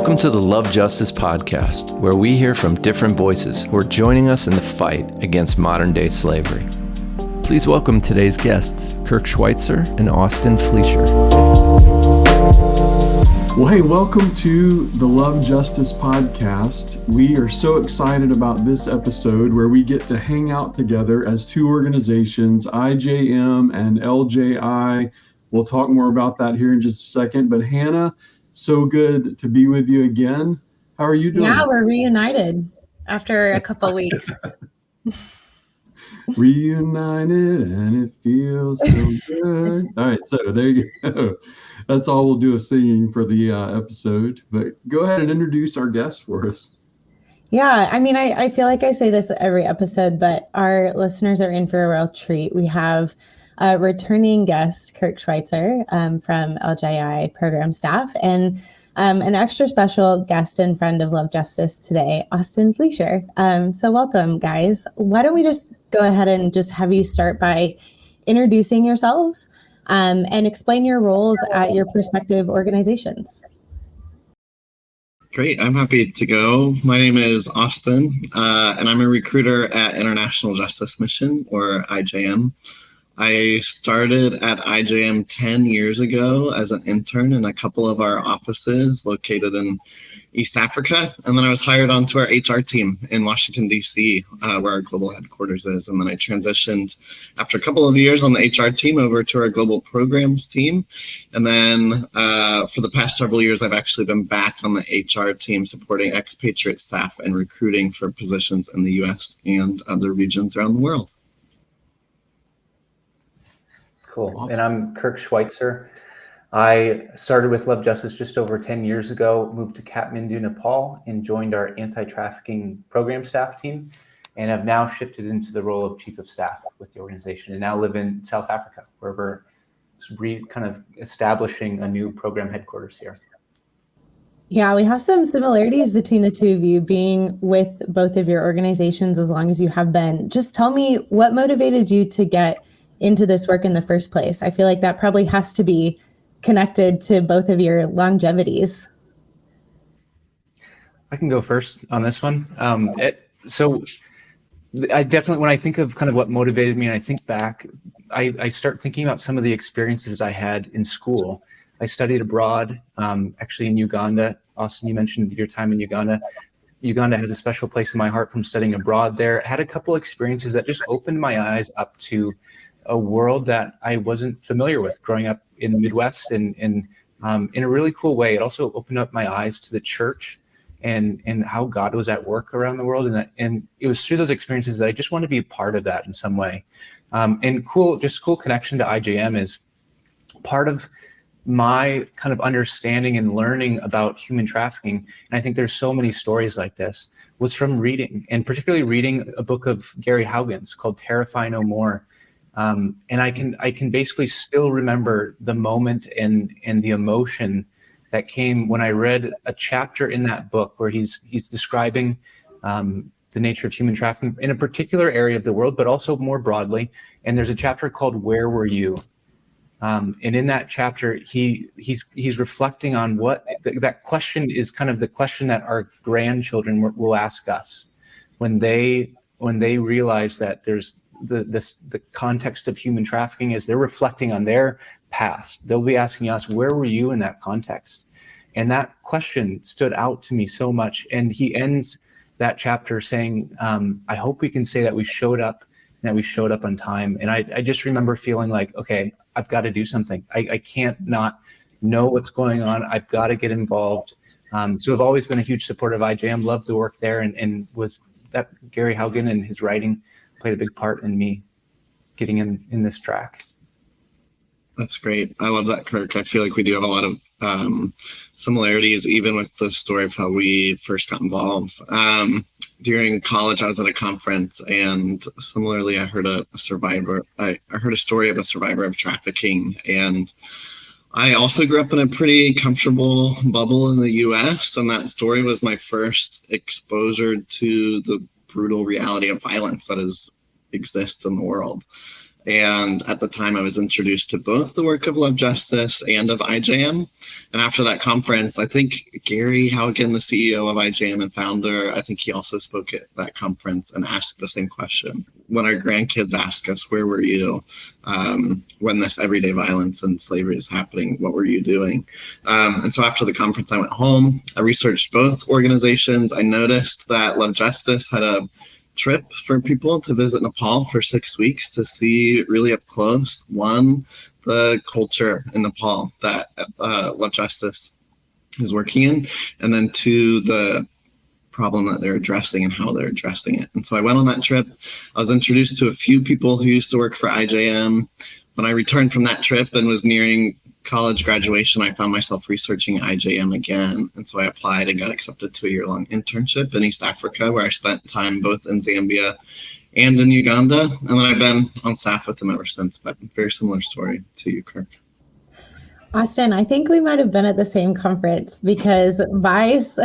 Welcome to the Love Justice Podcast, where we hear from different voices who are joining us in the fight against modern-day slavery. Please welcome today's guests, Kirk Schweitzer and Fleisher. Well, hey, welcome to the Love Justice Podcast. We are so excited about this episode where we get to hang out together as two organizations, IJM and LJI. We'll talk more about that here in just a second. But Hannah, so good to be with you again. How are you doing? Yeah, we're reunited after a couple weeks. Reunited and it feels so good. All right, so there you go. That's all we'll do of singing for the episode. But go ahead and introduce our guest for us. Yeah, I mean, I feel like I say this every episode, but our listeners are in for a real treat. We have a returning guest, Kirk Schweitzer from LJI program staff, and an extra special guest and friend of Love Justice today, Fleisher. So welcome, guys. Why don't we just go ahead and just have you start by introducing yourselves and explain your roles at your respective organizations. Great, I'm happy to go. My name is Austin, and I'm a recruiter at International Justice Mission, or IJM. I started at IJM 10 years ago as an intern in a couple of our offices located in East Africa. And then I was hired onto our HR team in Washington, D.C., where our global headquarters is. And then I transitioned after a couple of years on the HR team over to our global programs team. And then for the past several years, I've actually been back on the HR team supporting expatriate staff and recruiting for positions in the U.S. and other regions around the world. Cool. Awesome. And I'm Kirk Schweitzer. I started with Love Justice just over 10 years ago, moved to Kathmandu, Nepal, and joined our anti-trafficking program staff team, and have now shifted into the role of chief of staff with the organization, and now live in South Africa, where we're kind of establishing a new program headquarters here. Yeah, we have some similarities between the two of you, being with both of your organizations as long as you have been. Just tell me what motivated you to get into this work in the first place. I feel like that probably has to be connected to both of your longevities. I can go first on this one. So I definitely, when I think of kind of what motivated me and I think back, I start thinking about some of the experiences I had in school. I studied abroad, actually in Uganda. Austin, you mentioned your time in Uganda. Uganda has a special place in my heart from studying abroad there. I had a couple experiences that just opened my eyes up to a world that I wasn't familiar with growing up in the Midwest, and in a really cool way. It also opened up my eyes to the church and how God was at work around the world. And it was through those experiences that I just want to be a part of that in some way. And cool connection to IJM is part of my kind of understanding and learning about human trafficking. And I think there's so many stories like this was from reading, and particularly reading a book of Gary Haugen's called Terrify No More. And I can basically still remember the moment and the emotion that came when I read a chapter in that book where he's describing the nature of human trafficking in a particular area of the world, but also more broadly. And there's a chapter called Where Were You? And in that chapter, he's reflecting on what that question is, kind of the question that our grandchildren will ask us when they realize that there's the context of human trafficking. Is they're reflecting on their past. They'll be asking us, where were you in that context? And that question stood out to me so much. And he ends that chapter saying, I hope we can say that we showed up on time. And I just remember feeling like, okay, I've got to do something. I can't not know what's going on. I've got to get involved. So I've always been a huge supporter of IJM, loved the work there, and was that Gary Haugen and his writing played a big part in me getting in this track. That's great. I love that, Kirk. I feel like we do have a lot of similarities, even with the story of how we first got involved. During college, I was at a conference, and similarly, I heard a story of a survivor of trafficking. And I also grew up in a pretty comfortable bubble in the U.S., and that story was my first exposure to the brutal reality of violence that exists in the world. And at the time, I was introduced to both the work of Love Justice and of IJM. And after that conference, I think Gary Halligan, the CEO of IJM and founder, I think he also spoke at that conference and asked the same question. When our grandkids ask us, where were you when this everyday violence and slavery is happening? What were you doing? And so after the conference, I went home. I researched both organizations. I noticed that Love Justice had a trip for people to visit Nepal for 6 weeks to see really up close, one, the culture in Nepal that Love Justice is working in, and then two, the problem that they're addressing and how they're addressing it. And so I went on that trip. I was introduced to a few people who used to work for IJM. When I returned from that trip and was nearing college graduation, I found myself researching IJM again. And so I applied and got accepted to a year-long internship in East Africa, where I spent time both in Zambia and in Uganda. And then I've been on staff with them ever since, but very similar story to you, Kirk. Austin, I think we might have been at the same conference, because Vice,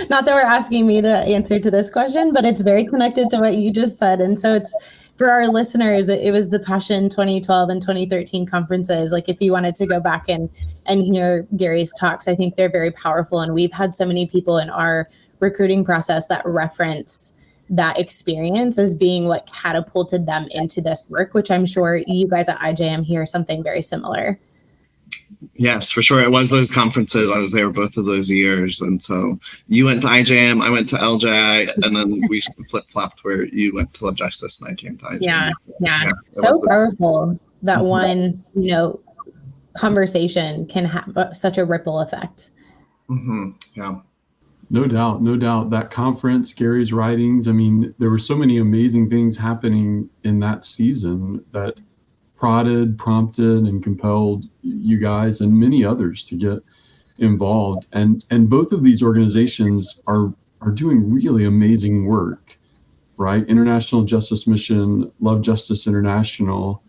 not that we're asking me the answer to this question, but it's very connected to what you just said. And so it's, for our listeners, it was the Passion 2012 and 2013 conferences. Like, if you wanted to go back and hear Gary's talks, I think they're very powerful. And we've had so many people in our recruiting process that reference that experience as being what catapulted them into this work, which I'm sure you guys at IJM hear something very similar. Yes, for sure. It was those conferences. I was there both of those years. And so you went to IJM, I went to LJI, and then we flip-flopped where you went to Love Justice and I came to IJM. Yeah. So powerful that one, conversation can have such a ripple effect. Mm-hmm. Yeah. No doubt. That conference, Gary's writings, I mean, there were so many amazing things happening in that season that prompted, and compelled you guys and many others to get involved. And both of these organizations are doing really amazing work, right? International Justice Mission, Love Justice International,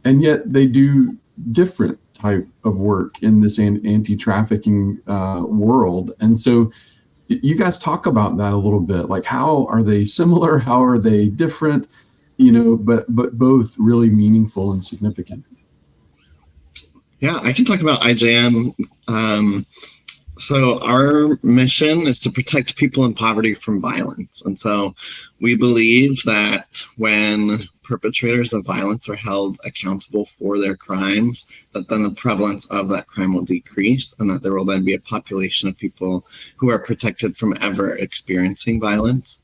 and yet they do different type of work in this anti-trafficking world. And so you guys talk about that a little bit, like, how are they similar? How are they different? But both really meaningful and significant. Yeah, I can talk about IJM. So our mission is to protect people in poverty from violence. And so we believe that when perpetrators of violence are held accountable for their crimes, that then the prevalence of that crime will decrease, and that there will then be a population of people who are protected from ever experiencing violence.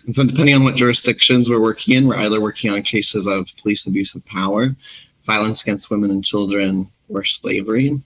And so depending on what jurisdictions we're working in, we're either working on cases of police abuse of power, violence against women and children, or slavery.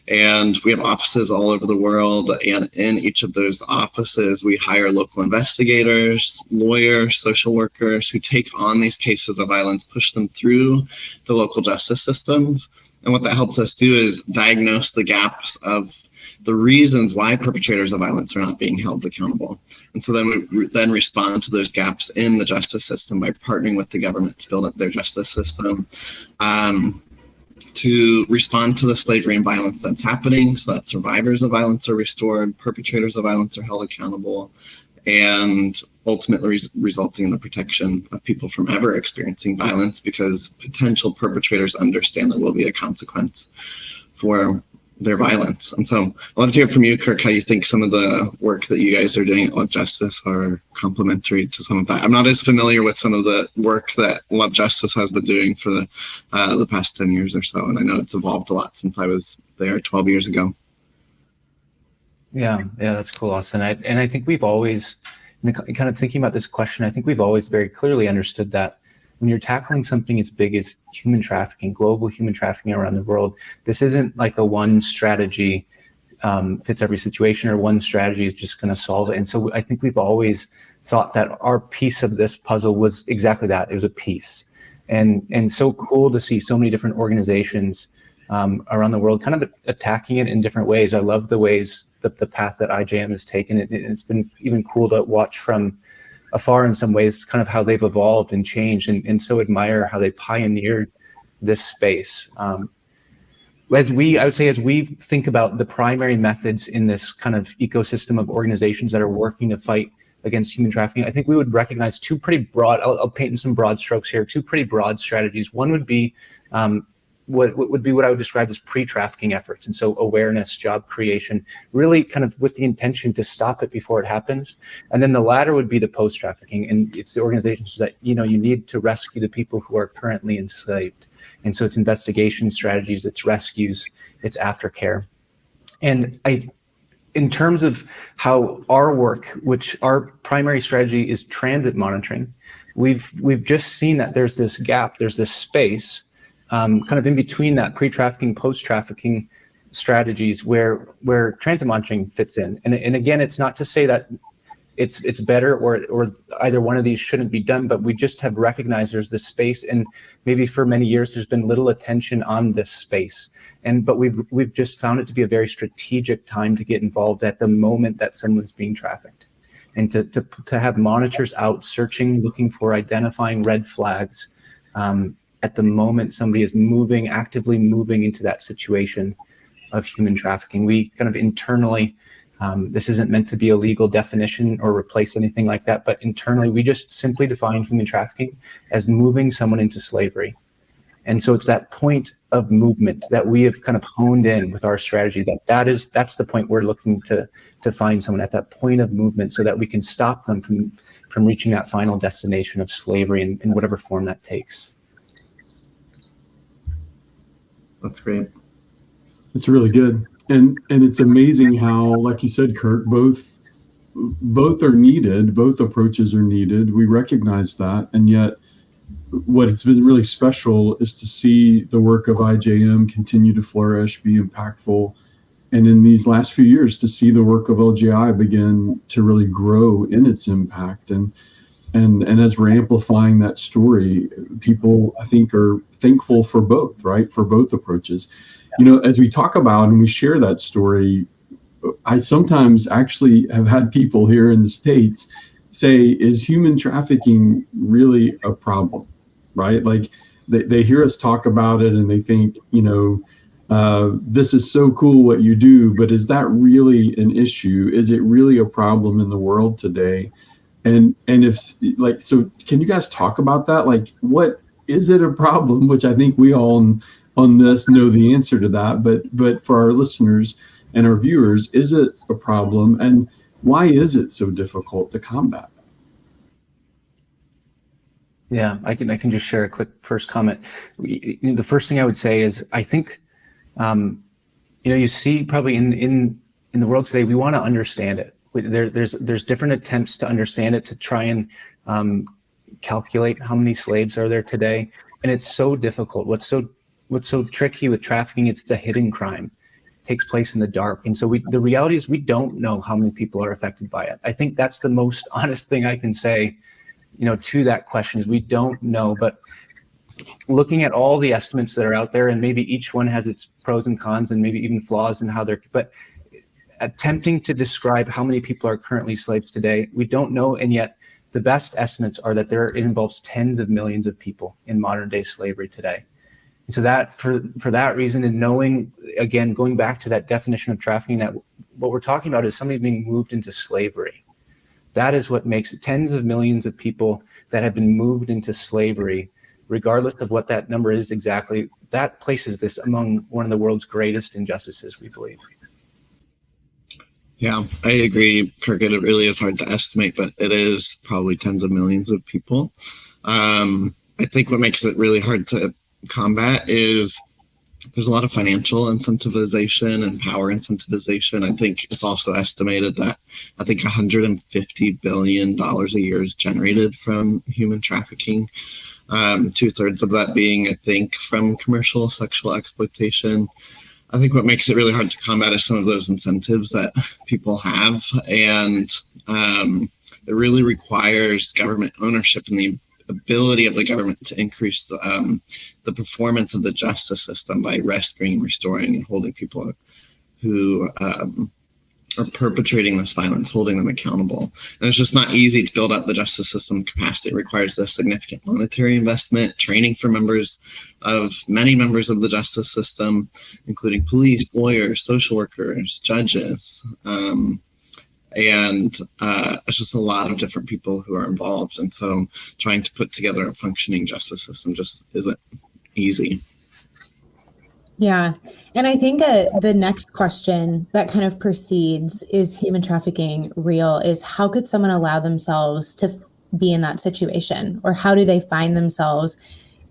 And we have offices all over the world. And in each of those offices, we hire local investigators, lawyers, social workers who take on these cases of violence, push them through the local justice systems. And what that helps us do is diagnose the gaps of the reasons why perpetrators of violence are not being held accountable. And so then we then respond to those gaps in the justice system by partnering with the government to build up their justice system, to respond to the slavery and violence that's happening, so that survivors of violence are restored, perpetrators of violence are held accountable, and ultimately resulting in the protection of people from ever experiencing violence, because potential perpetrators understand there will be a consequence for their violence. And so I'd love to hear from you, Kirk, how you think some of the work that you guys are doing at Love Justice are complementary to some of that. I'm not as familiar with some of the work that Love Justice has been doing for the past 10 years or so. And I know it's evolved a lot since I was there 12 years ago. Yeah, that's cool, Austin. I think we've always, kind of thinking about this question, I think we've always very clearly understood that when you're tackling something as big as human trafficking, global human trafficking around the world, this isn't like a one strategy fits every situation, or one strategy is just going to solve it. And so I think we've always thought that our piece of this puzzle was exactly that. It was a piece. And so cool to see so many different organizations around the world kind of attacking it in different ways. I love the ways that the path that IJM has taken. It's been even cool to watch from afar in some ways, kind of how they've evolved and changed, and so admire how they pioneered this space. As we think about the primary methods in this kind of ecosystem of organizations that are working to fight against human trafficking, I think we would recognize two pretty broad, I'll paint in some broad strokes here, two pretty broad strategies. One would be what I would describe as pre-trafficking efforts. And so awareness, job creation, really kind of with the intention to stop it before it happens. And then the latter would be the post-trafficking. And it's the organizations that, you need to rescue the people who are currently enslaved. And so it's investigation strategies, it's rescues, it's aftercare. And in terms of how our work, which our primary strategy is transit monitoring, we've just seen that there's this gap, there's this space kind of in between that pre-trafficking, post-trafficking strategies where transit monitoring fits in. And again, it's not to say that it's better or either one of these shouldn't be done, but we just have recognized there's this space, and maybe for many years there's been little attention on this space. But we've just found it to be a very strategic time to get involved at the moment that someone's being trafficked, and to have monitors out searching, looking for, identifying red flags at the moment somebody is actively moving into that situation of human trafficking. We kind of internally, this isn't meant to be a legal definition or replace anything like that, but internally we just simply define human trafficking as moving someone into slavery. And so it's that point of movement that we have kind of honed in with our strategy, that's the point we're looking to find someone at, that point of movement, so that we can stop them from reaching that final destination of slavery in whatever form that takes. That's great. It's really good. And it's amazing how, like you said, Kirk, both are needed, both approaches are needed. We recognize that. And yet what has been really special is to see the work of IJM continue to flourish, be impactful. And in these last few years, to see the work of LJI begin to really grow in its impact. And as we're amplifying that story, people, I think, are thankful for both, right? For both approaches. As we talk about and we share that story, I sometimes actually have had people here in the States say, is human trafficking really a problem, right? Like they hear us talk about it and they think, this is so cool what you do, but is that really an issue? Is it really a problem in the world today? And if so can you guys talk about that? Like, what is it a problem? Which I think we all on this know the answer to that, but for our listeners and our viewers, is it a problem, and why is it so difficult to combat? Yeah, I can just share a quick first comment. The first thing I would say is, I think, you see probably in the world today, we want to understand it. There's different attempts to understand it, to try and calculate how many slaves are there today, and it's so difficult. What's so tricky with trafficking? It's a hidden crime. It takes place in the dark, and so the reality is we don't know how many people are affected by it. I think that's the most honest thing I can say, to that question, is we don't know. But looking at all the estimates that are out there, and maybe each one has its pros and cons, and maybe even flaws in how but attempting to describe how many people are currently slaves today, we don't know. And yet the best estimates are that it involves tens of millions of people in modern day slavery today. And so that for that reason, and knowing, again, going back to that definition of trafficking, that what we're talking about is somebody being moved into slavery. That is what makes it tens of millions of people that have been moved into slavery, regardless of what that number is exactly. That places this among one of the world's greatest injustices, we believe. Yeah, I agree, Kirk. It really is hard to estimate, but it is probably tens of millions of people. I think what makes it really hard to combat is there's a lot of financial incentivization and power incentivization. I think it's also estimated that $150 billion a year is generated from human trafficking. 2/3 of that being, I think, from commercial sexual exploitation. I think what makes it really hard to combat is some of those incentives that people have, and it really requires government ownership and the ability of the government to increase the performance of the justice system by rescuing, restoring, and holding people who are perpetrating this violence, holding them accountable. And it's just not easy to build up the justice system capacity. It requires a significant monetary investment, training for many members of the justice system, including police, lawyers, social workers, judges. and it's just a lot of different people who are involved. And so trying to put together a functioning justice system just isn't easy. Yeah. And I think the next question that kind of precedes, is human trafficking real, is how could someone allow themselves to be in that situation? Or how do they find themselves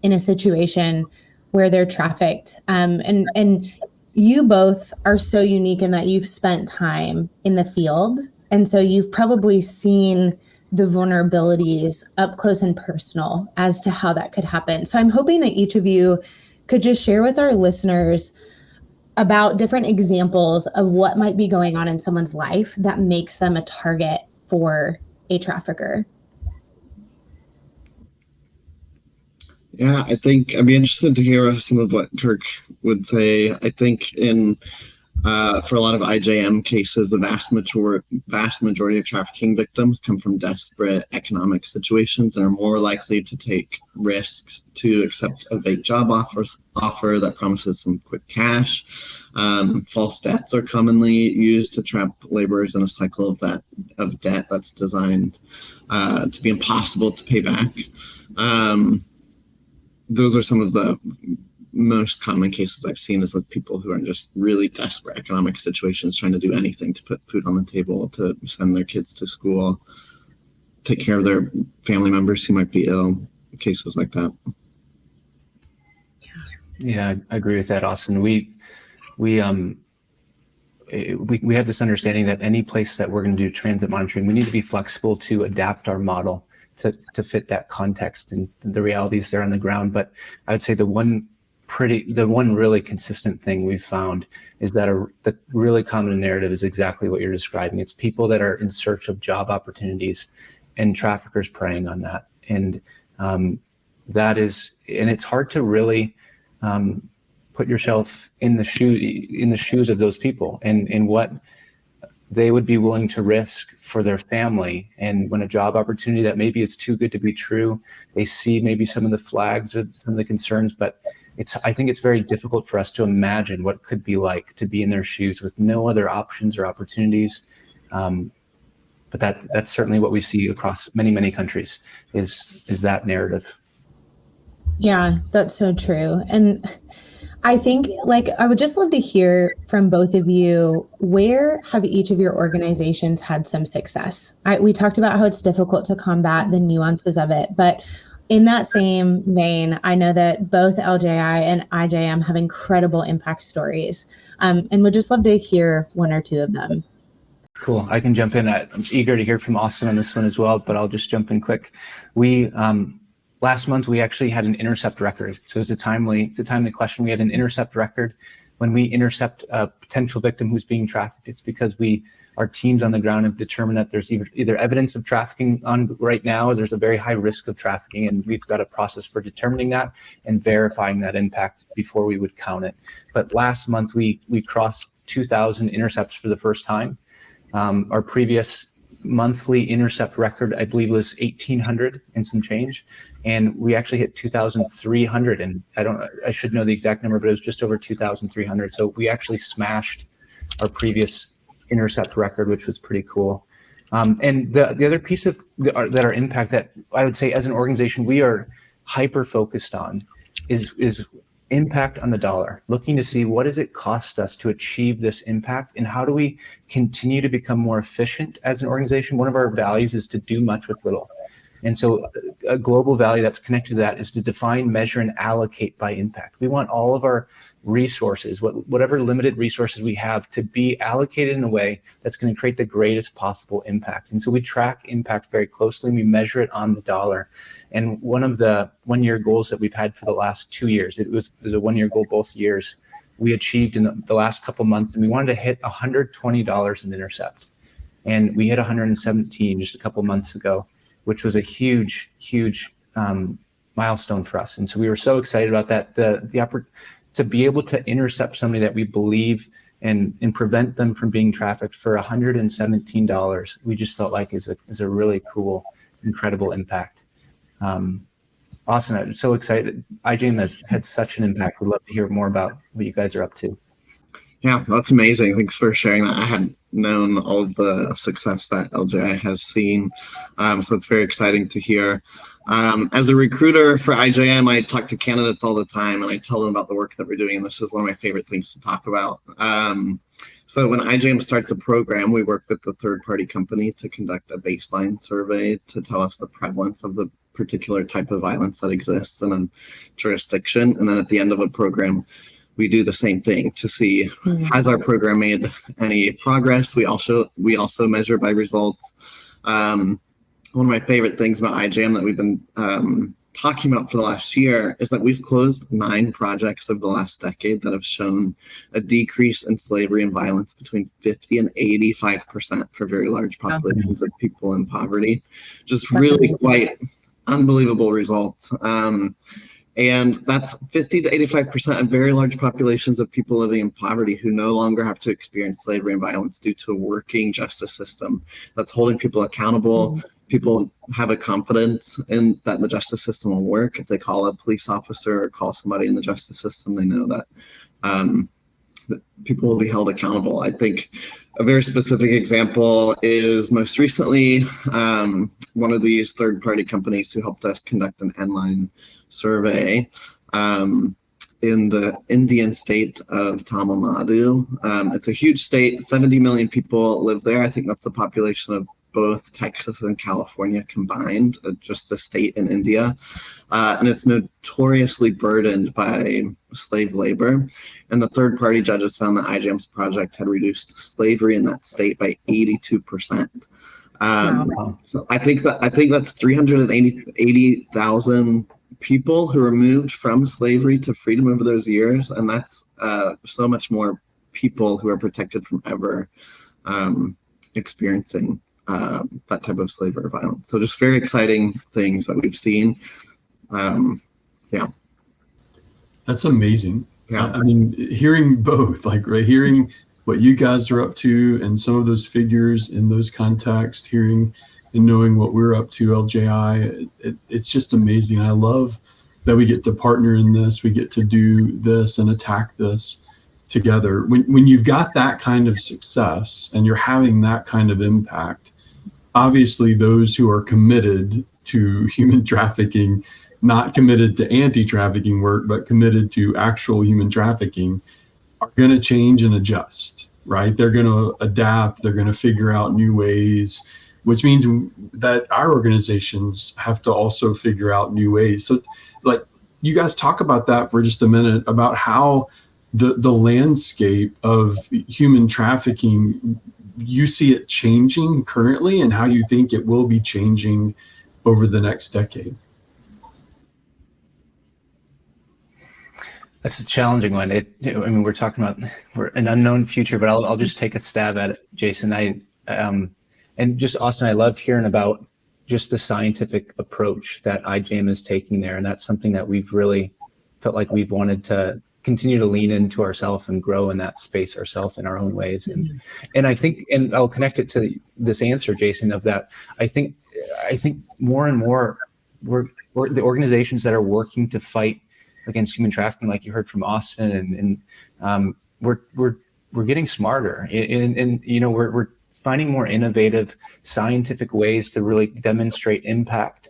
in a situation where they're trafficked? And you both are so unique in that you've spent time in the field. And so you've probably seen the vulnerabilities up close and personal as to how that could happen. So I'm hoping that each of you could just share with our listeners about different examples of what might be going on in someone's life that makes them a target for a trafficker. Yeah, I think I'd be interested to hear some of what Kirk would say. I think for a lot of IJM cases, the vast majority of trafficking victims come from desperate economic situations and are more likely to take risks to accept a vague job offer that promises some quick cash. False debts are commonly used to trap laborers in a cycle of debt that's designed to be impossible to pay back. Those are some of the most common cases I've seen, is with people who are in just really desperate economic situations, trying to do anything to put food on the table, to send their kids to school, take care of their family members who might be ill, cases like that. Yeah, I agree with that, Austin. We have this understanding that any place that we're going to do transit monitoring, we need to be flexible to adapt our model to fit that context and the realities there on the ground. But I would say the one really consistent thing we've found is that the really common narrative is exactly what you're describing. It's people that are in search of job opportunities and traffickers preying on that. And it's hard to really put yourself in the shoes of those people and what they would be willing to risk for their family. And when a job opportunity that maybe it's too good to be true, they see maybe some of the flags or some of the concerns, but I think it's very difficult for us to imagine what it could be like to be in their shoes with no other options or opportunities. But that's certainly what we see across many, many countries is that narrative. Yeah, that's so true. And I think, I would just love to hear from both of you, where have each of your organizations had some success? We talked about how it's difficult to combat the nuances of it, but in that same vein, I know that both LJI and IJM have incredible impact stories, and would just love to hear one or two of them. Cool. I can jump in. I'm eager to hear from Austin on this one as well, but I'll just jump in quick. Last month, we actually had an intercept record. So it's a timely question. We had an intercept record. When we intercept a potential victim who's being trafficked, it's because our teams on the ground have determined that there's either evidence of trafficking on right now, or there's a very high risk of trafficking, and we've got a process for determining that and verifying that impact before we would count it. But last month, we crossed 2,000 intercepts for the first time. Our previous monthly intercept record, I believe, was 1,800 and some change, and we actually hit 2,300. And I should know the exact number, but it was just over 2,300. So we actually smashed our previous intercept record, which was pretty cool. And the other piece of our impact that I would say as an organization we are hyper focused on is impact on the dollar, looking to see what does it cost us to achieve this impact and how do we continue to become more efficient as an organization. One of our values is to do much with little. And so a global value that's connected to that is to define, measure, and allocate by impact. We want all of our resources, whatever limited resources we have, to be allocated in a way that's going to create the greatest possible impact. And so we track impact very closely, and we measure it on the dollar. And one of the one-year goals that we've had for the last 2 years, it was a one-year goal both years, we achieved in the last couple months, and we wanted to hit $120 in intercept. And we hit 117 just a couple months ago, which was a huge milestone for us. And so we were so excited about that. To be able to intercept somebody that we believe and prevent them from being trafficked for $117, we just felt like is a really cool, incredible impact. Austin, I'm so excited. IJM has had such an impact. We'd love to hear more about what you guys are up to. Yeah, that's amazing. Thanks for sharing that. I hadn't known all of the success that LJI has seen. So it's very exciting to hear. As a recruiter for IJM, I talk to candidates all the time and I tell them about the work that we're doing. And this is one of my favorite things to talk about. So when IJM starts a program, we work with the third-party company to conduct a baseline survey to tell us the prevalence of the particular type of violence that exists in a jurisdiction. And then at the end of a program, we do the same thing to see, has our program made any progress? We also measure by results. One of my favorite things about IJM that we've been talking about for the last year is that we've closed 9 projects over the last decade that have shown a decrease in slavery and violence between 50 and 85% for very large populations of people in poverty. Just really quite unbelievable results. And that's 50 to 85% of very large populations of people living in poverty who no longer have to experience slavery and violence due to a working justice system that's holding people accountable. People have a confidence in that the justice system will work. If they call a police officer or call somebody in the justice system, they know that people will be held accountable. I think a very specific example is most recently, one of these third-party companies who helped us conduct an online survey in the Indian state of Tamil Nadu. It's a huge state, 70 million people live there. I think that's the population of both Texas and California combined, just the state in India. And it's notoriously burdened by slave labor. And the third-party judges found that IJM's project had reduced slavery in that state by 82%. So I think that's 380,000 people who were moved from slavery to freedom over those years. And that's so much more people who are protected from ever experiencing that type of slavery or violence. So just very exciting things that we've seen. Yeah. That's amazing. Yeah. I mean, hearing both, hearing what you guys are up to and some of those figures in those contexts, hearing and knowing what we're up to, LJI, it's just amazing. I love that we get to partner in this, we get to do this and attack this together. When you've got that kind of success and you're having that kind of impact, obviously those who are committed to human trafficking, not committed to anti-trafficking work, but committed to actual human trafficking, are going to change and adjust, right? They're going to adapt, they're going to figure out new ways, which means that our organizations have to also figure out new ways. So you guys talk about that for just a minute, about how the landscape of human trafficking, you see it changing currently and how you think it will be changing over the next decade. That's a challenging one. We're talking about an unknown future, but I'll just take a stab at it, Jason. And just Austin, I love hearing about just the scientific approach that IJM is taking there, and that's something that we've really felt like we've wanted to continue to lean into ourselves and grow in that space ourselves in our own ways. And I think, and I'll connect it to this answer, Jason, of that. I think more and more we're the organizations that are working to fight against human trafficking, like you heard from Austin, and we're getting smarter, and we're finding more innovative scientific ways to really demonstrate impact.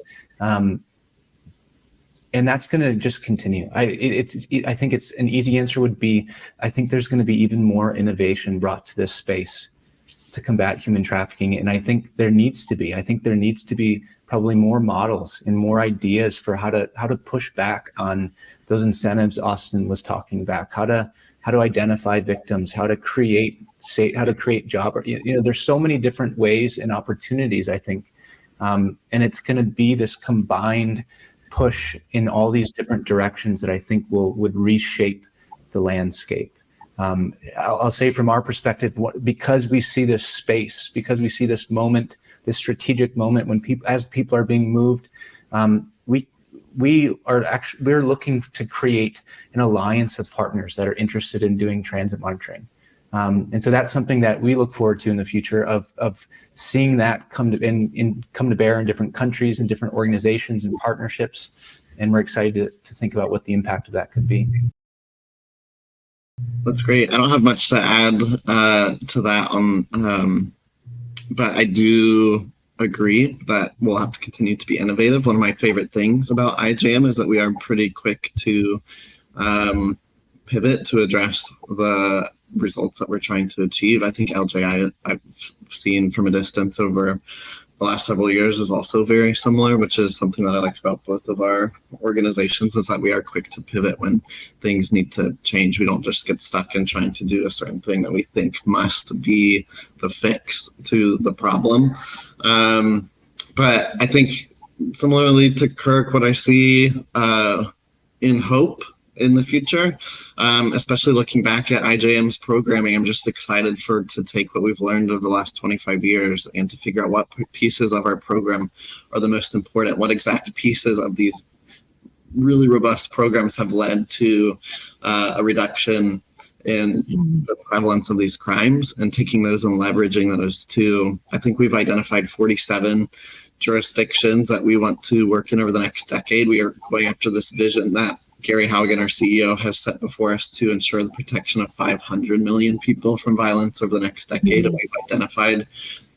And that's going to just continue. I think it's an easy answer would be, I think there's going to be even more innovation brought to this space to combat human trafficking. And I think there needs to be probably more models and more ideas for how to push back on those incentives Austin was talking about, how to identify victims, how to create job. There's so many different ways and opportunities, I think. And it's going to be this combined push in all these different directions that I think would reshape the landscape. I'll say from our perspective, because we see this space, because we see this moment, this strategic moment when people are being moved, we're looking to create an alliance of partners that are interested in doing transit monitoring. And so that's something that we look forward to in the future of seeing that come to bear in different countries and different organizations and partnerships. And we're excited to think about what the impact of that could be. That's great. I don't have much to add to that but I do agree that we'll have to continue to be innovative. One of my favorite things about IJM is that we are pretty quick to pivot to address the results that we're trying to achieve. I think LJI, I've seen from a distance over the last several years, is also very similar, which is something that I like about both of our organizations, is that we are quick to pivot when things need to change. We don't just get stuck in trying to do a certain thing that we think must be the fix to the problem. But I think similarly to Kirk, what I see in hope in the future, especially looking back at IJM's programming, I'm just excited to take what we've learned over the last 25 years and to figure out what pieces of our program are the most important, what exact pieces of these really robust programs have led to a reduction in the prevalence of these crimes, and taking those and leveraging those to, I think we've identified 47 jurisdictions that we want to work in over the next decade. We are going after this vision that Gary Haugen, our CEO, has set before us to ensure the protection of 500 million people from violence over the next decade. And we've identified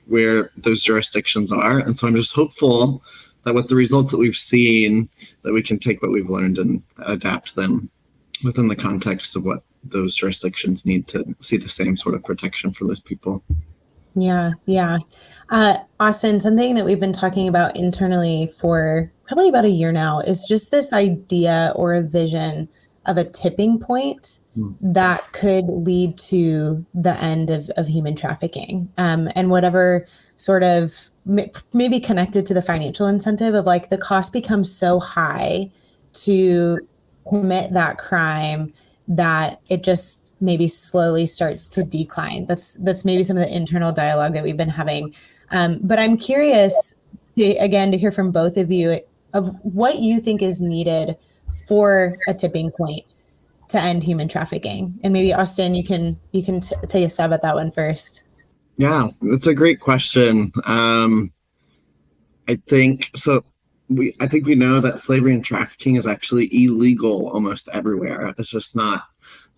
where those jurisdictions are. And so I'm just hopeful that with the results that we've seen, that we can take what we've learned and adapt them within the context of what those jurisdictions need to see the same sort of protection for those people. Yeah. Austin, something that we've been talking about internally for probably about a year now is just this idea or a vision of a tipping point that could lead to the end of human trafficking, and whatever sort of maybe connected to the financial incentive of like the cost becomes so high to commit that crime that it just maybe slowly starts to decline. That's maybe some of the internal dialogue that we've been having. But I'm curious to hear from both of you of what you think is needed for a tipping point to end human trafficking. And maybe Austin, you can take a stab at that one first. Yeah, that's a great question. I think we know that slavery and trafficking is actually illegal almost everywhere. It's just not.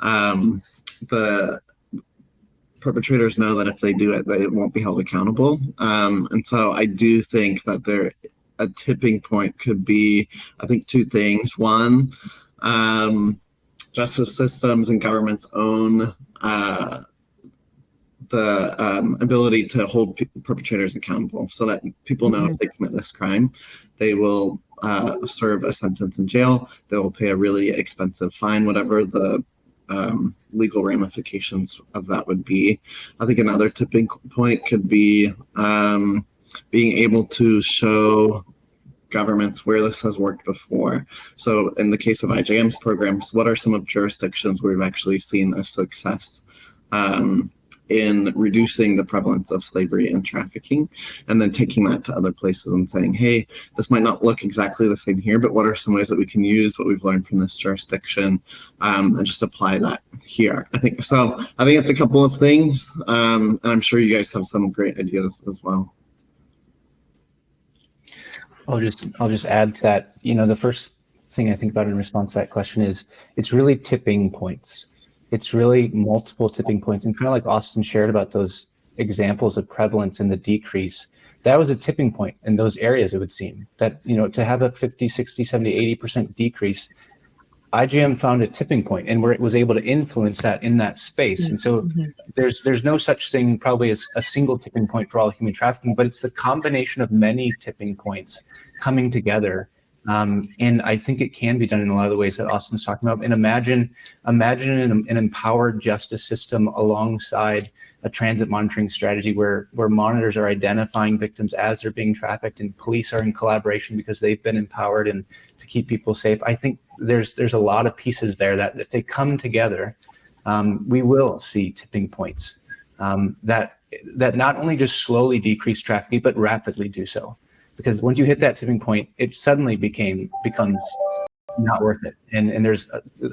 The perpetrators know that if they do it, they won't be held accountable. And so I do think that a tipping point could be, I think, two things. One, justice systems and governments own the ability to hold perpetrators accountable, so that people know if they commit this crime, they will serve a sentence in jail. They will pay a really expensive fine, whatever the legal ramifications of that would be. I think another tipping point could be being able to show governments where this has worked before. So in the case of IJM's programs, what are some of jurisdictions where we've actually seen a success in reducing the prevalence of slavery and trafficking, and then taking that to other places and saying, hey, this might not look exactly the same here, but what are some ways that we can use what we've learned from this jurisdiction and just apply that here? I think it's a couple of things, and I'm sure you guys have some great ideas as well. I'll just add to that. The first thing I think about in response to that question is it's really tipping points. It's really multiple tipping points, and kind of like Austin shared about those examples of prevalence and the decrease, that was a tipping point in those areas. It would seem that, to have a 50, 60, 70, 80% decrease, IJM found a tipping point and where it was able to influence that in that space. And so there's no such thing probably as a single tipping point for all human trafficking, but it's the combination of many tipping points coming together. And I think it can be done in a lot of the ways that Austin's talking about. And imagine an empowered justice system alongside a transit monitoring strategy where monitors are identifying victims as they're being trafficked, and police are in collaboration because they've been empowered and to keep people safe. I think there's a lot of pieces there that if they come together, we will see tipping points that not only just slowly decrease trafficking, but rapidly do so. Because once you hit that tipping point, it suddenly becomes not worth it. And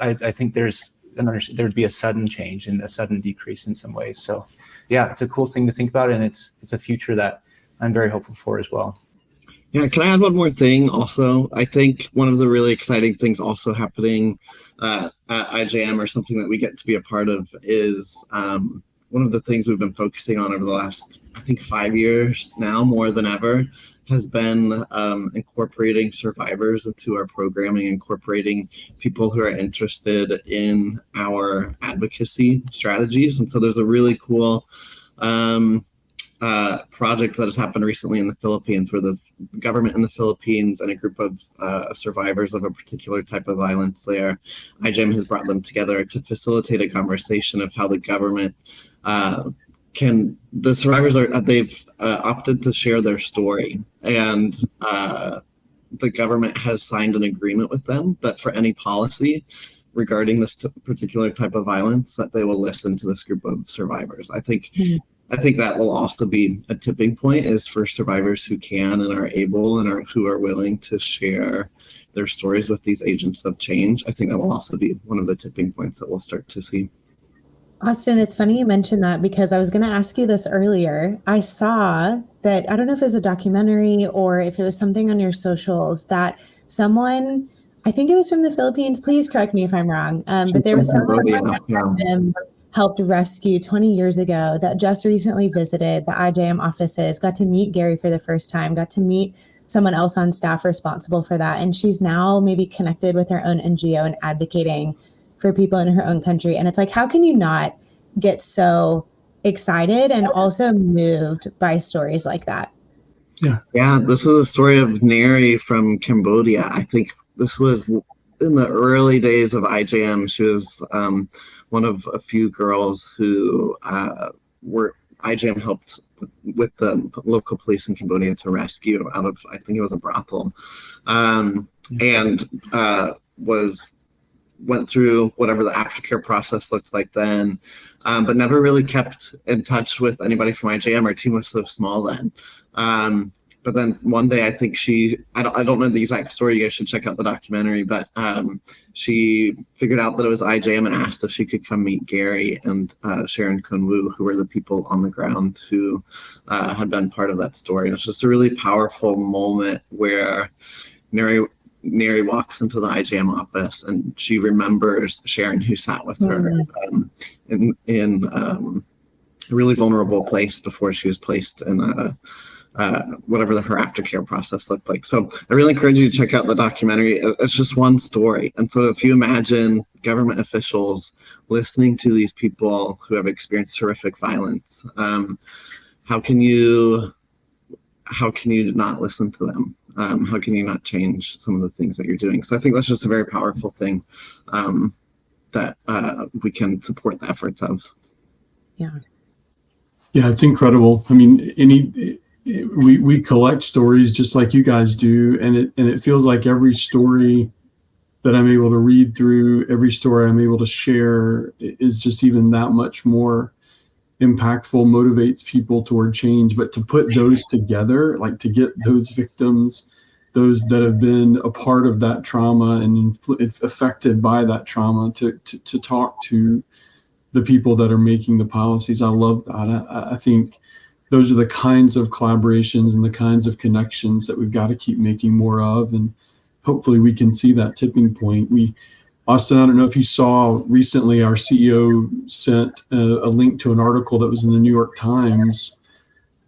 I think there'd be a sudden change and a sudden decrease in some ways. So yeah, it's a cool thing to think about, and it's a future that I'm very hopeful for as well. Yeah, can I add one more thing also? I think one of the really exciting things also happening at IJM, or something that we get to be a part of, is one of the things we've been focusing on over the last, I think, 5 years now, more than ever, has been incorporating survivors into our programming, incorporating people who are interested in our advocacy strategies. And so there's a really cool project that has happened recently in the Philippines, where the government in the Philippines and a group of survivors of a particular type of violence there, IJM has brought them together to facilitate a conversation of how the government the survivors they've opted to share their story, and the government has signed an agreement with them that for any policy regarding this particular type of violence, that they will listen to this group of survivors. I think that will also be a tipping point, is for survivors who can and are able and who are willing to share their stories with these agents of change. I think that will also be one of the tipping points that we'll start to see. Austin, it's funny you mentioned that, because I was going to ask you this earlier. I saw that, I don't know if it was a documentary or if it was something on your socials, that someone, I think it was from the Philippines, please correct me if I'm wrong, but there was someone that helped rescue 20 years ago that just recently visited the IJM offices, got to meet Gary for the first time, got to meet someone else on staff responsible for that. And she's now maybe connected with her own NGO and advocating for people in her own country. And it's like, how can you not get so excited and also moved by stories like that? Yeah, this is a story of Neri from Cambodia. I think this was in the early days of IJM. She was one of a few girls who IJM helped with the local police in Cambodia to rescue out of, I think it was a brothel, and went through whatever the aftercare process looked like then, but never really kept in touch with anybody from IJM. Our team was so small then. But then one day, I think I don't know the exact story, you guys should check out the documentary, but she figured out that it was IJM and asked if she could come meet Gary and Sharon Kunwu, who were the people on the ground who had been part of that story. And it's just a really powerful moment where Neri walks into the IJM office and she remembers Sharon, who sat with her in a really vulnerable place before she was placed in whatever her aftercare process looked like. So I really encourage you to check out the documentary. It's just one story. And so if you imagine government officials listening to these people who have experienced horrific violence, how can you not listen to them? How can you not change some of the things that you're doing? So I think that's just a very powerful thing that we can support the efforts of. Yeah, it's incredible. I mean, we collect stories just like you guys do, and it feels like every story that I'm able to read through, every story I'm able to share is just even that much more impactful, motivates people toward change. But to put those together, like to get those victims, those that have been a part of that trauma and affected by that trauma, to talk to the people that are making the policies, I love that. I think those are the kinds of collaborations and the kinds of connections that we've got to keep making more of, and hopefully we can see that tipping point. Austin, I don't know if you saw recently, our CEO sent a link to an article that was in the New York Times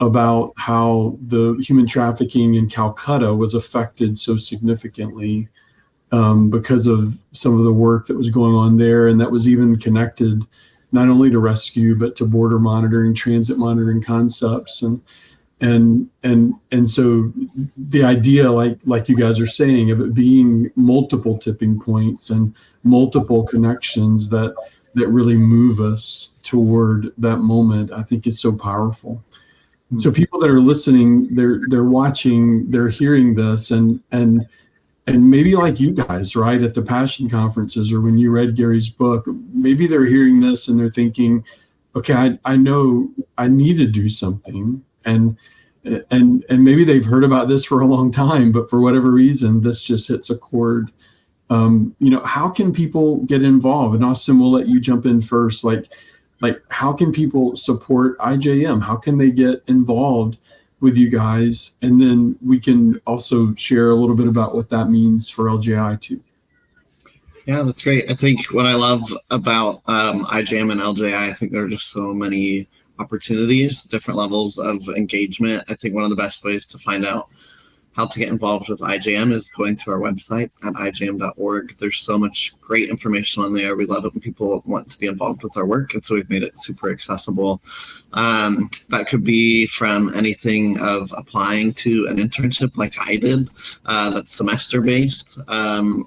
about how the human trafficking in Calcutta was affected so significantly because of some of the work that was going on there, and that was even connected not only to rescue but to border monitoring, transit monitoring concepts, and so the idea, like you guys are saying, of it being multiple tipping points and multiple connections that really move us toward that moment, I think is so powerful. So people that are listening, they're watching, they're hearing this, and maybe like you guys, right, at the Passion conferences or when you read Gary's book, maybe they're hearing this and they're thinking, okay, I know I need to do something, and maybe they've heard about this for a long time, but for whatever reason, this just hits a chord. How can people get involved? And Austin, we'll let you jump in first. Like how can people support IJM? How can they get involved with you guys, and then we can also share a little bit about what that means for LJI too. Yeah, that's great. I think what I love about IJM and LJI, I think there are just so many opportunities, different levels of engagement. I think one of the best ways to find out how to get involved with IJM is going to our website at ijm.org. There's so much great information on there. We love it when people want to be involved with our work, and so we've made it super accessible. That could be from anything of applying to an internship like I did, that's semester-based,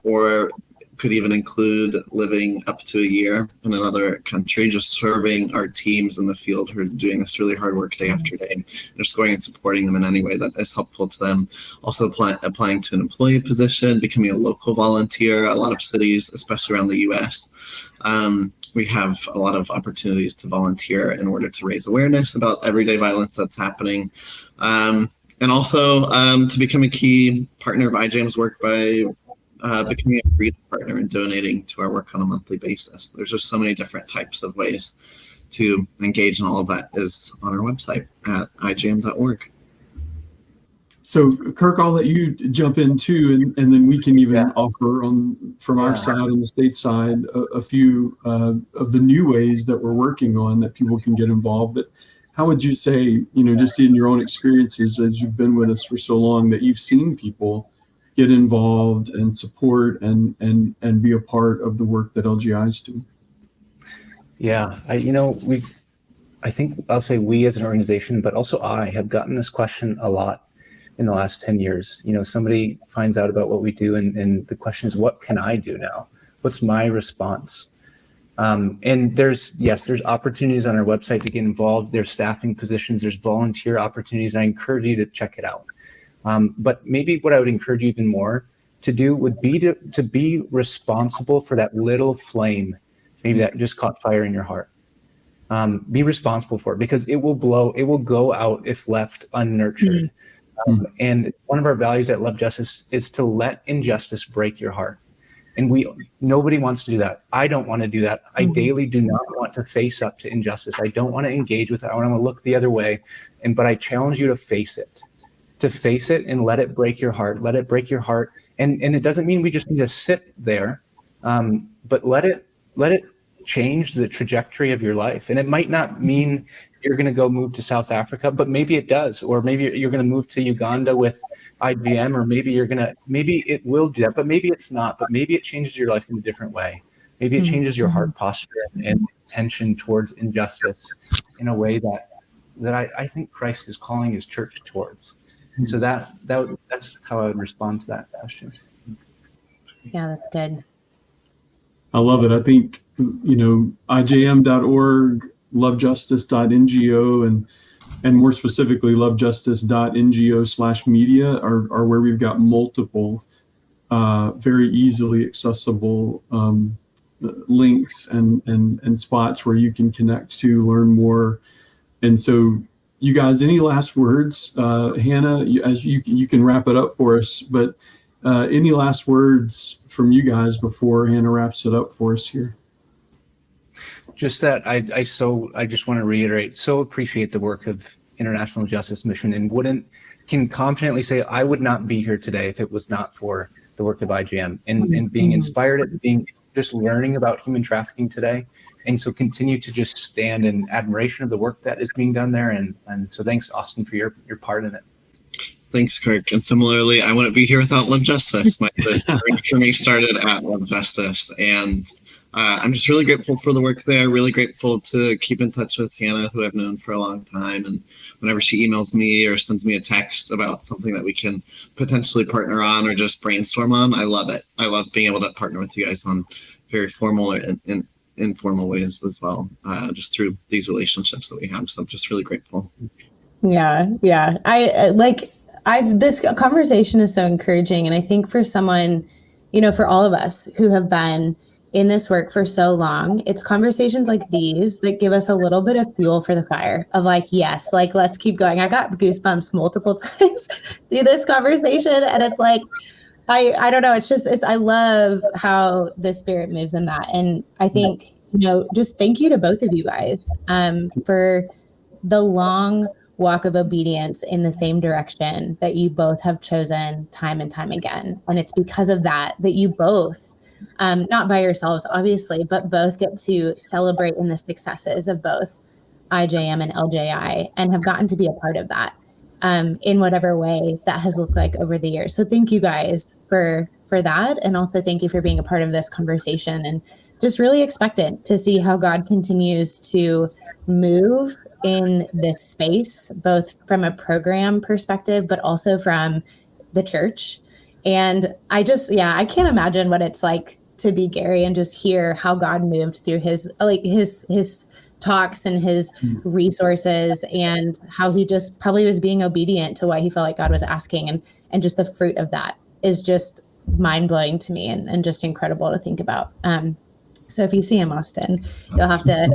or could even include living up to a year in another country, just serving our teams in the field who are doing this really hard work day after day, and just going and supporting them in any way that is helpful to them. Also applying to an employee position, becoming a local volunteer. A lot of cities, especially around the US, we have a lot of opportunities to volunteer in order to raise awareness about everyday violence that's happening. And also to become a key partner of IJM's work by becoming a freedom partner and donating to our work on a monthly basis. There's just so many different types of ways to engage, and all of that is on our website at ijm.org. So Kirk, I'll let you jump in too, and then we can even offer from our side, on the state side, a few of the new ways that we're working on that people can get involved. But how would you say, just in your own experiences as you've been with us for so long, that you've seen people get involved and support and be a part of the work that LGI is doing? Yeah, I think I'll say we as an organization, but also I have gotten this question a lot in the last 10 years. Somebody finds out about what we do, and the question is, what can I do now? What's my response? And there's opportunities on our website to get involved. There's staffing positions, there's volunteer opportunities, and I encourage you to check it out. But maybe what I would encourage you even more to do would be to be responsible for that little flame, maybe that just caught fire in your heart. Be responsible for it, because it will go out if left unnurtured. And one of our values at Love Justice is to let injustice break your heart. And nobody wants to do that. I don't want to do that. I daily do not want to face up to injustice. I don't want to engage with it. I want to look the other way. But I challenge you to face it. To face it and let it break your heart. Let it break your heart. And it doesn't mean we just need to sit there, but let it change the trajectory of your life. And it might not mean you're going to go move to South Africa, but maybe it does. Or maybe you're going to move to Uganda with IBM, or maybe it will do that, but maybe it's not. But maybe it changes your life in a different way. Maybe it changes your heart posture and intention towards injustice in a way that I think Christ is calling his church towards. And so that's how I would respond to that question. Yeah, that's good. I love it. I think, IJM.org, lovejustice.ngo, and more specifically, lovejustice.ngo/media are where we've got multiple very easily accessible links and spots where you can connect to learn more. And so, you guys, any last words? Hannah, as you can wrap it up for us, but any last words from you guys before Hannah wraps it up for us here? Just that I just want to reiterate, so appreciate the work of International Justice Mission, and can confidently say I would not be here today if it was not for the work of IJM and being inspired at just learning about human trafficking today. And so continue to just stand in admiration of the work that is being done there. And so thanks, Austin, for your part in it. Thanks, Kirk. And similarly, I wouldn't be here without Love Justice. My journey started at Love Justice. And I'm just really grateful for the work there, really grateful to keep in touch with Hannah, who I've known for a long time. And whenever she emails me or sends me a text about something that we can potentially partner on or just brainstorm on, I love it. I love being able to partner with you guys on very formal and informal ways as well, just through these relationships that we have. So I'm just really grateful. Yeah. This conversation is so encouraging. And I think for someone, for all of us who have been in this work for so long, it's conversations like these that give us a little bit of fuel for the fire of yes, let's keep going. I got goosebumps multiple times through this conversation. And it's I don't know. I love how the Spirit moves in that. And I think, just thank you to both of you guys for the long walk of obedience in the same direction that you both have chosen time and time again. And it's because of that you both, not by yourselves, obviously, but both get to celebrate in the successes of both IJM and LJI and have gotten to be a part of that in whatever way that has looked like over the years. So thank you guys for that. And also thank you for being a part of this conversation, and just really expectant to see how God continues to move in this space, both from a program perspective, but also from the church. And I can't imagine what it's like to be Gary and just hear how God moved through his talks and his resources, and how he just probably was being obedient to what he felt like God was asking. And just the fruit of that is just mind-blowing to me, and just incredible to think about. So if you see him, Austin, you'll have to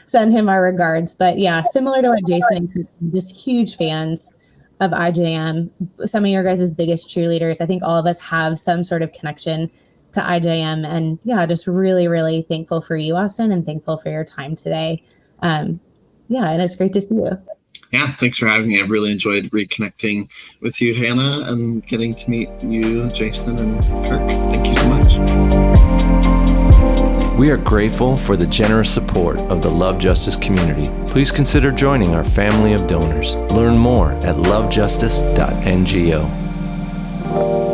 send him our regards. But yeah, similar to what Jason and Kirk, just huge fans of IJM, some of your guys' biggest cheerleaders. I think all of us have some sort of connection to IJM, and yeah, just really, really thankful for you, Austin, and thankful for your time today. And it's great to see you. Yeah, thanks for having me. I've really enjoyed reconnecting with you, Hannah, and getting to meet you, Jason and Kirk. Thank you so much. We are grateful for the generous support of the Love Justice community. Please consider joining our family of donors. Learn more at lovejustice.ngo.